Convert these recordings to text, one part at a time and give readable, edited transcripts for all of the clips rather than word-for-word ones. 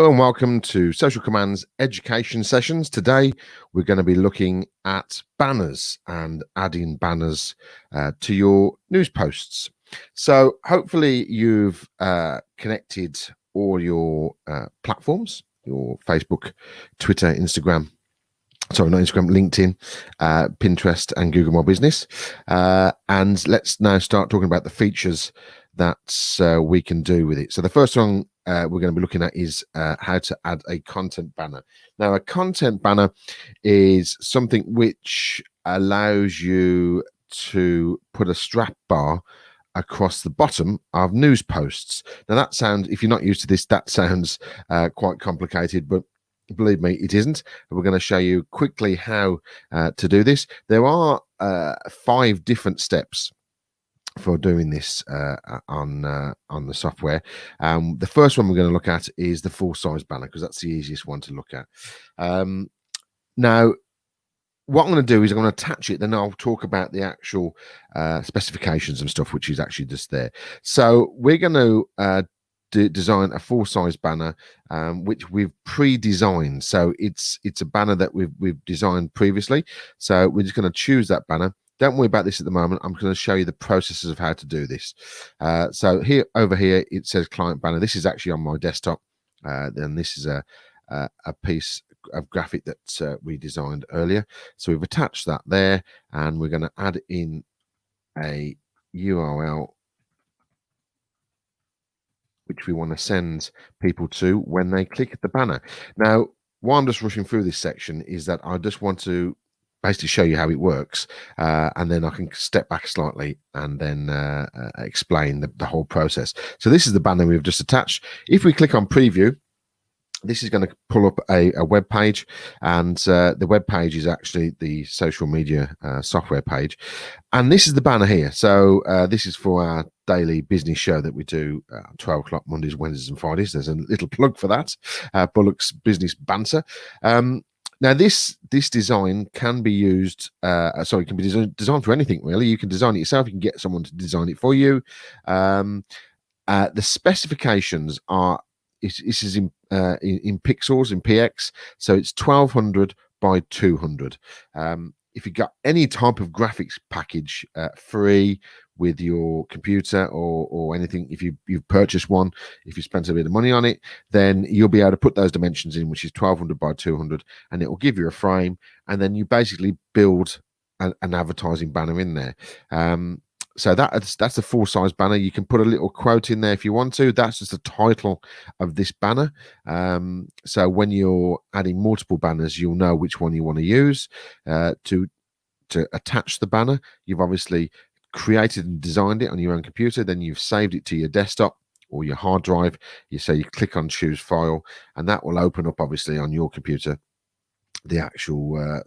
Hello and welcome to Social Command's education sessions. Today we're going to be looking at banners and adding banners to your news posts. So hopefully you've connected all your platforms, your Facebook, Twitter, Instagram, sorry, not Instagram, LinkedIn, Pinterest, and Google My Business. And let's now start talking about the features that we can do with it. So the first one we're going to be looking at is how to add a content banner. Now, a content banner is something which allows you to put a strap bar across the bottom of news posts. Now, that sounds, if you're not used to this, that sounds quite complicated, but believe me, it isn't. We're going to show you quickly how to do this. There are 5 different steps for doing this on the software. The first one we're going to look at is the full size banner, because that's the easiest one to look at. Now, what I'm going to do is I'm going to attach it, then I'll talk about the actual specifications and stuff, which is actually just there. So we're going to design a full-size banner which we've pre-designed. So it's a banner that we've designed previously. So we're just going to choose that banner. Don't worry about this at the moment. I'm going to show you the processes of how to do this. So here, over here, it says client banner. This is actually on my desktop. Then this is a piece of graphic that we designed earlier. So we've attached that there, and we're going to add in a URL which we want to send people to when they click the banner. Now, why I'm just rushing through this section is that I just want to basically show you how it works, and then I can step back slightly and then explain the whole process. So this is the banner we've just attached. If we click on preview, this is going to pull up a web page, and the web page is actually the social media software page, and this is the banner here. So this is for our daily business show that we do 12 o'clock Mondays, Wednesdays, and Fridays. There's a little plug for that, Bullock's Business Banter. Now, this design can be used, it can be designed for anything, really. You can design it yourself. You can get someone to design it for you. The specifications are, this is in pixels, in px, so it's 1200 by 200. If you got any type of graphics package free with your computer or anything, if you've purchased one, if you spent a bit of money on it, then you'll be able to put those dimensions in, which is 1200 by 200, and it will give you a frame, and then you basically build an advertising banner in there. So that's the full size banner. You can put a little quote in there if you want to. That's just the title of this banner. So when you're adding multiple banners, you'll know which one you want to use to attach the banner. You've obviously created and designed it on your own computer. Then you've saved it to your desktop or your hard drive. You click on choose file, and that will open up, obviously, on your computer the actual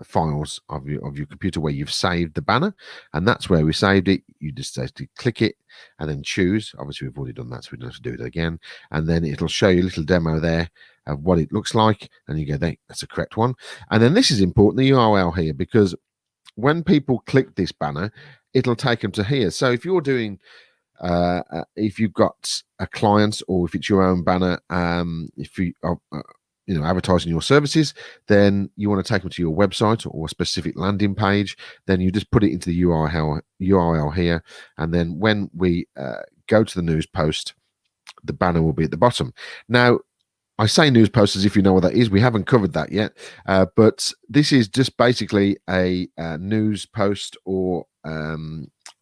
files of your computer where you've saved the banner, and that's where we saved it. You just basically click it and then choose. Obviously, we've already done that, so we don't have to do it again. And then it'll show you a little demo there of what it looks like, and you go, that's the correct one. And then this is important, the URL here, because when people click this banner, it'll take them to here. So if you're doing if you've got a client, or if it's your own banner, if you advertising your services, then you want to take them to your website or a specific landing page. Then you just put it into the URL here, and then when we go to the news post, the banner will be at the bottom. Now, I say news post as if you know what that is. We haven't covered that yet, but this is just basically a news post or a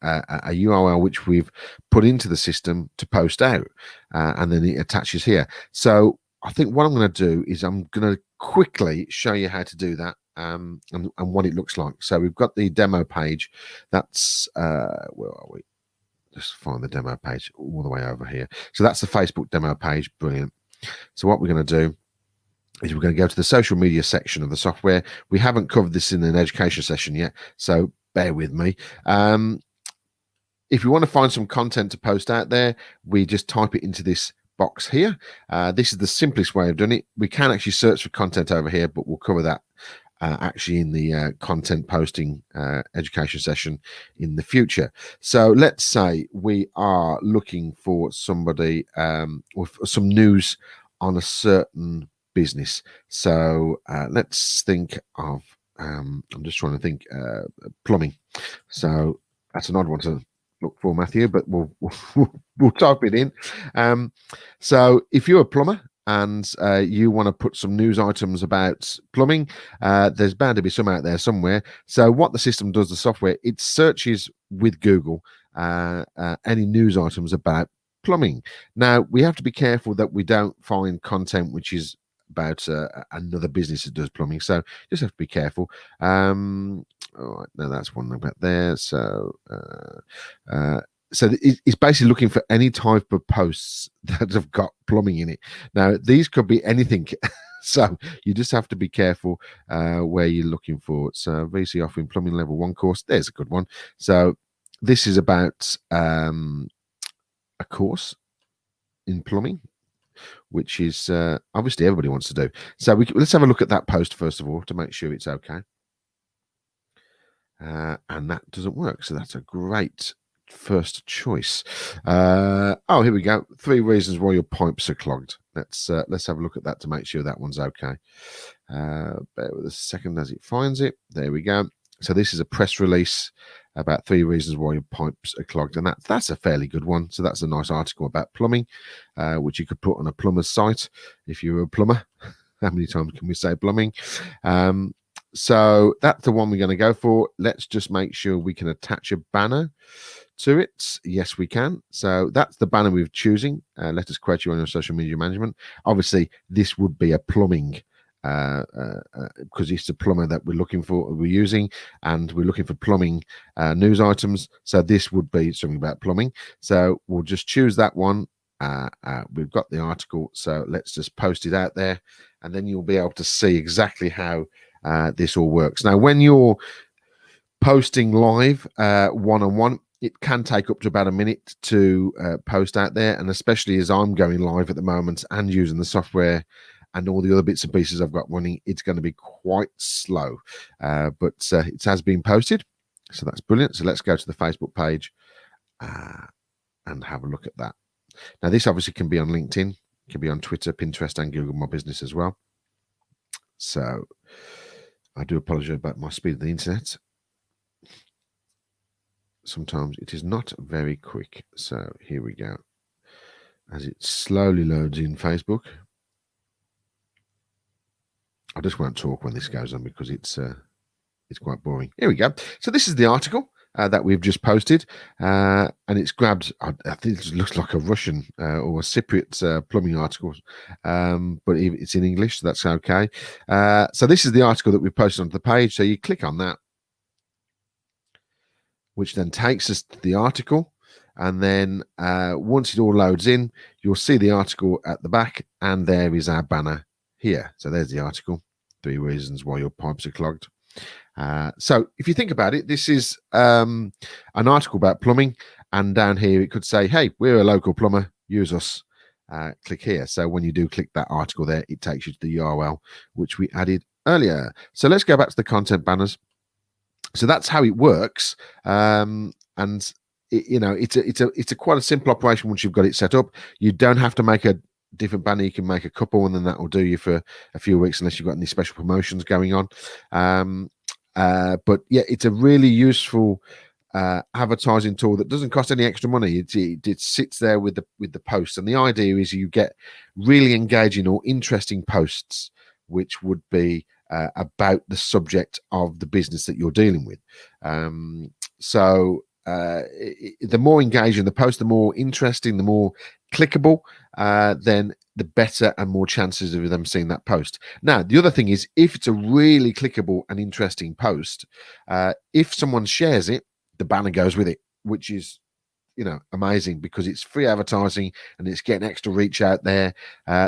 URL which we've put into the system to post out, and then it attaches here. So I think what I'm going to do is I'm going to quickly show you how to do that, and what it looks like. So we've got the demo page. That's where are we? Just find the demo page all the way over here. So that's the Facebook demo page. Brilliant. So what we're going to do is we're going to go to the social media section of the software. We haven't covered this in an education session yet, so bear with me. If you want to find some content to post out there, we just type it into this box here. This is the simplest way of doing it. We can actually search for content over here, but we'll cover that actually in the content posting education session in the future. So let's say we are looking for somebody with some news on a certain business. So let's think of, I'm just trying to think, plumbing. So that's an odd one to look for, Matthew, but we'll type it in. So if you're a plumber and you want to put some news items about plumbing, there's bound to be some out there somewhere. So what the system does, the software, it searches with Google any news items about plumbing. Now, we have to be careful that we don't find content which is about another business that does plumbing. So just have to be careful. All right, now that's one about there. So it's basically looking for any type of posts that have got plumbing in it. Now, these could be anything. So you just have to be careful where you're looking for. So VC offering plumbing level 1 course. There's a good one. So this is about a course in plumbing, which is obviously everybody wants to do. So let's have a look at that post first of all to make sure it's okay. And that doesn't work. So that's a great first choice. Oh, here we go. 3 reasons why your pipes are clogged. Let's have a look at that to make sure that one's okay. Bear with us a second as it finds it. There we go. So this is a press release about 3 reasons why your pipes are clogged, and that's a fairly good one. So that's a nice article about plumbing, which you could put on a plumber's site if you're a plumber. How many times can we say plumbing? So that's the one we're going to go for. Let's just make sure we can attach a banner to it. Yes, we can. So that's the banner we're choosing. Let us quote you on your social media management. Obviously, this would be a plumbing because it's a plumber that we're using, and we're looking for plumbing news items. So this would be something about plumbing. So we'll just choose that one. We've got the article, so let's just post it out there, and then you'll be able to see exactly how this all works. Now, when you're posting live one-on-one, it can take up to about a minute to post out there, and especially as I'm going live at the moment and using the software and all the other bits and pieces I've got running, it's going to be quite slow, but it has been posted, so that's brilliant. So let's go to the Facebook page and have a look at that. Now, this obviously can be on LinkedIn, can be on Twitter, Pinterest, and Google My Business as well. So I do apologize about my speed of the internet. Sometimes it is not very quick. So here we go. As it slowly loads in Facebook. I just won't talk when this goes on because it's quite boring. Here we go. So this is the article that we've just posted, and it's grabbed. I think it looks like a Russian or a Cypriot plumbing article, but it's in English, so that's okay. So this is the article that we posted onto the page. So you click on that, which then takes us to the article, and then once it all loads in, you'll see the article at the back, and there is our banner here. So there's the article, 3 reasons why your pipes are clogged. So if you think about it, this is an article about plumbing, and down here it could say, hey, we're a local plumber, use us. Click here. So when you do click that article there, it takes you to the URL which we added earlier. So let's go back to the content banners. So that's how it works, and it's a quite a simple operation once you've got it set up. You don't have to make a different banner. You can make a couple, and then that will do you for a few weeks unless you've got any special promotions going on. But yeah, it's a really useful advertising tool that doesn't cost any extra money. It sits there with the posts, and the idea is you get really engaging or interesting posts which would be about the subject of the business that you're dealing with. The more engaging the post, the more interesting, the more clickable, then the better and more chances of them seeing that post. Now, the other thing is, if it's a really clickable and interesting post, if someone shares it, the banner goes with it, which is amazing because it's free advertising and it's getting extra reach out there.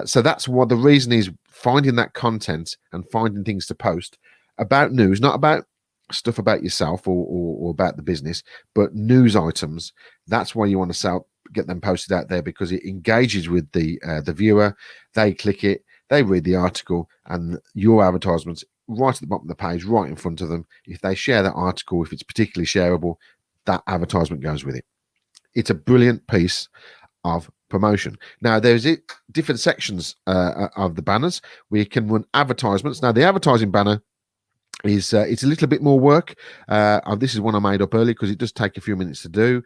So that's what the reason is, finding that content and finding things to post about news, not about stuff about yourself or about the business, but news items. That's why you want to get them posted out there, because it engages with the viewer. They click it, they read the article, and your advertisements right at the bottom of the page, right in front of them. If they share that article, if it's particularly shareable, that advertisement goes with it. It's a brilliant piece of promotion. Now, there's different sections of the banners. We can run advertisements. Now, the advertising banner is it's a little bit more work. This is one I made up early because it does take a few minutes to do.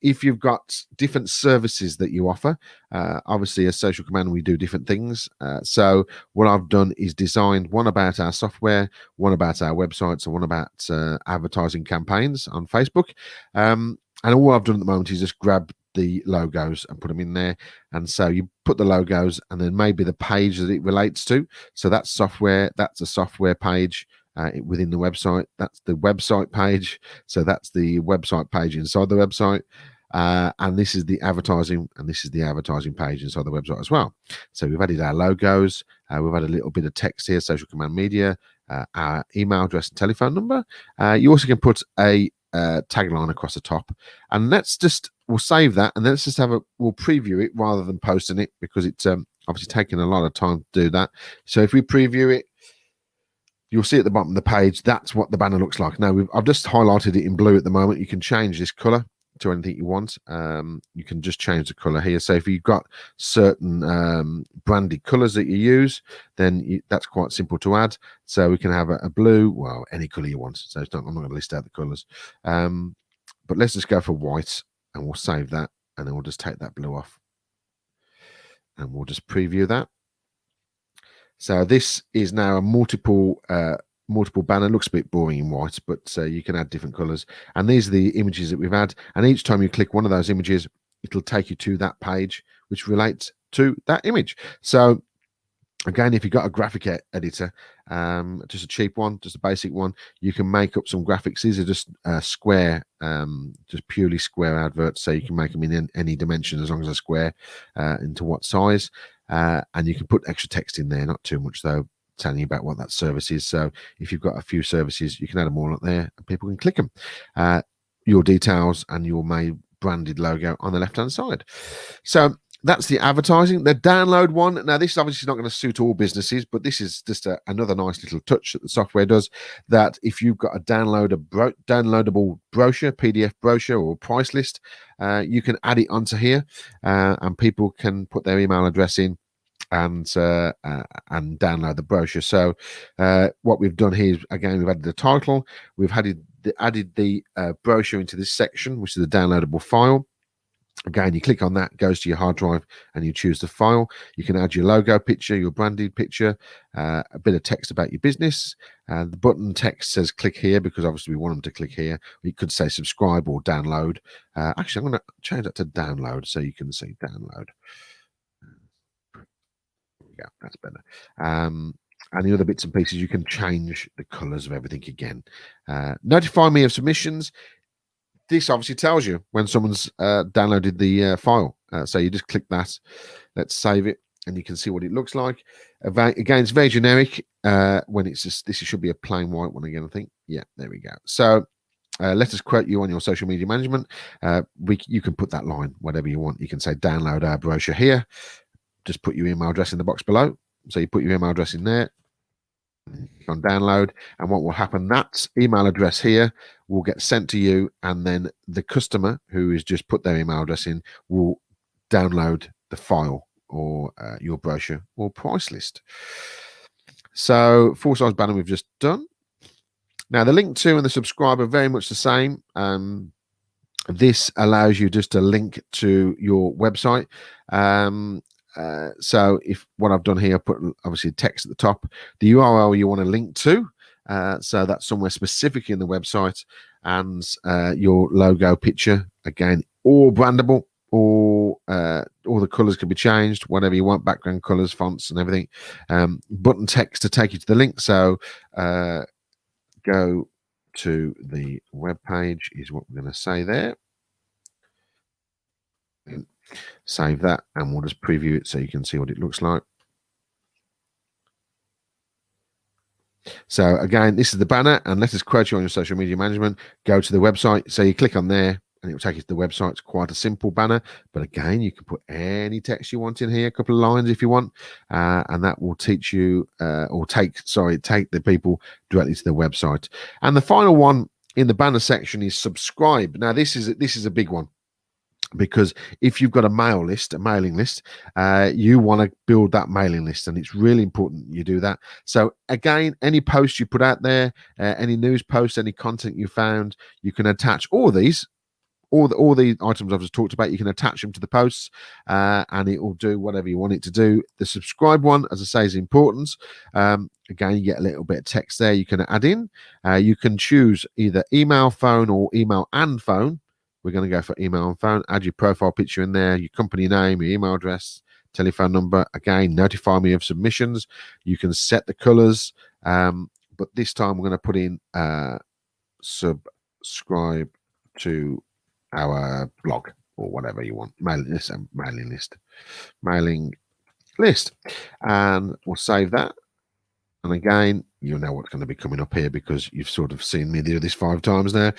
If you've got different services that you offer, obviously as Social Command we do different things. So what I've done is designed one about our software, one about our websites, and one about advertising campaigns on Facebook. And all I've done at the moment is just grab the logos and put them in there. And so you put the logos and then maybe the page that it relates to. So that's software, that's a software page within the website. That's the website page. So that's the website page inside the website. And this is the advertising, and this is the advertising page inside the website as well. So we've added our logos. We've had a little bit of text here, Social Command Media, our email address and telephone number. You also can put a tagline across the top, and we'll save that, and let's just we'll preview it rather than posting it, because it's obviously taking a lot of time to do that. So if we preview it, you'll see at the bottom of the page, that's what the banner looks like. Now I've just highlighted it in blue at the moment. You can change this color to anything you want. You can just change the color here. So if you've got certain branded colors that you use, then that's quite simple to add. So we can have a blue, well, any color you want. So I'm not going to list out the colors. But let's just go for white, and we'll save that, and then we'll just take that blue off, and we'll just preview that. So this is now a multiple banner. Looks a bit boring in white, but you can add different colors. And these are the images that we've had. And each time you click one of those images, it'll take you to that page which relates to that image. So again, if you've got a graphic editor, just a cheap one, just a basic one, you can make up some graphics. These are just square, just purely square adverts. So you can make them in any dimension as long as they're square, into what size. And you can put extra text in there, not too much though, telling you about what that service is. So if you've got a few services, you can add them all up there and people can click them. Your details and your branded logo on the left hand side. So that's the advertising. The download one, now this is obviously not going to suit all businesses, but this is just another nice little touch that the software does, that if you've got a downloadable brochure, PDF brochure or price list, you can add it onto here, and people can put their email address in and download the brochure. So what we've done here is, again, we've added the title, we've added the brochure into this section, which is the downloadable file. Again, you click on that, goes to your hard drive, and you choose the file. You can add your logo picture, your branded picture, a bit of text about your business. The button text says click here, because obviously we want them to click here. We could say subscribe or download. Actually, I'm going to change that to download so you can see download. Yeah, that's better. And the other bits and pieces, you can change the colors of everything again. Notify me of submissions. This obviously tells you when someone's downloaded the file. So you just click that. Let's save it, and you can see what it looks like. Again, it's very generic. When it's just, this should be a plain white one again, I think. Yeah, there we go. So let us quote you on your social media management. You can put that line, whatever you want. You can say download our brochure here. Just put your email address in the box below. So you put your email address in there, on download, and what will happen, that email address here will get sent to you, and then the customer who has just put their email address in will download the file or your brochure or price list. So full size banner we've just done. Now the link to and the subscribe are very much the same. This allows you just to link to your website. So if what I've done here, I put obviously text at the top, the URL you want to link to, so that's somewhere specific in the website, and your logo picture, again, all brandable, all the colors can be changed, whatever you want, background colors, fonts and everything. Button text to take you to the link. So go to the web page is what we're going to say there. Save that, and we'll just preview it so you can see what it looks like. So again, this is the banner, and let us quote you on your social media management. Go to the website. So you click on there, and it will take you to the website. It's quite a simple banner, but again, you can put any text you want in here, a couple of lines if you want, and that will teach you take the people directly to the website. And the final one in the banner section is subscribe. Now this is a big one. because if you've got a mailing list, you want to build that mailing list, and it's really important you do that. So again, any post you put out there, any news posts, any content you found, you can attach all these. All the items I've just talked about, you can attach them to the posts, and it will do whatever you want it to do. The subscribe one, as I say, is important. Again, you get a little bit of text there you can add in. You can choose either email, phone, or email and phone. We're going to go for email and phone. Add your profile picture in there, your company name, your email address, telephone number. Again, notify me of submissions. You can set the colors, but this time we're going to put in subscribe to our blog or whatever you want. Mailing list, and we'll save that. And again, you know what's going to be coming up here because you've sort of seen me do this 5 times now.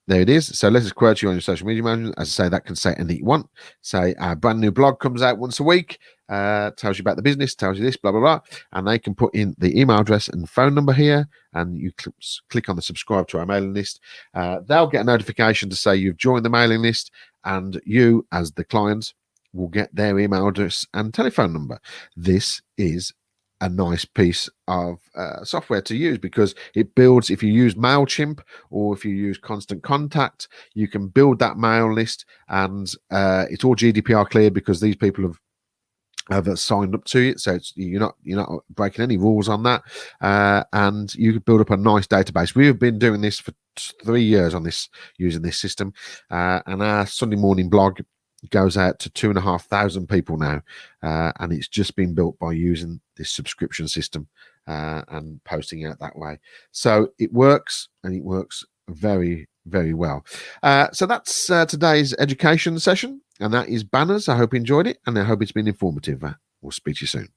There it is. So let's just quote you on your social media management. As I say, that can say anything you want. Say our brand new blog comes out once a week, tells you about the business, tells you this, blah, blah, blah. And they can put in the email address and phone number here, and you click on the subscribe to our mailing list. They'll get a notification to say you've joined the mailing list, and you, as the client, will get their email address and telephone number. This is a nice piece of software to use because it builds. If you use MailChimp or if you use Constant Contact, you can build that mail list, and it's all GDPR cleared because these people have signed up to it, so you're not breaking any rules on that, and you can build up a nice database. We have been doing this for 3 years on this, using this system, and our Sunday morning blog goes out to 2,500 people now, and it's just been built by using this subscription system and posting out that way. So it works, and it works very, very well. So that's today's education session, and that is banners. I hope you enjoyed it, and I hope it's been informative. We'll speak to you soon.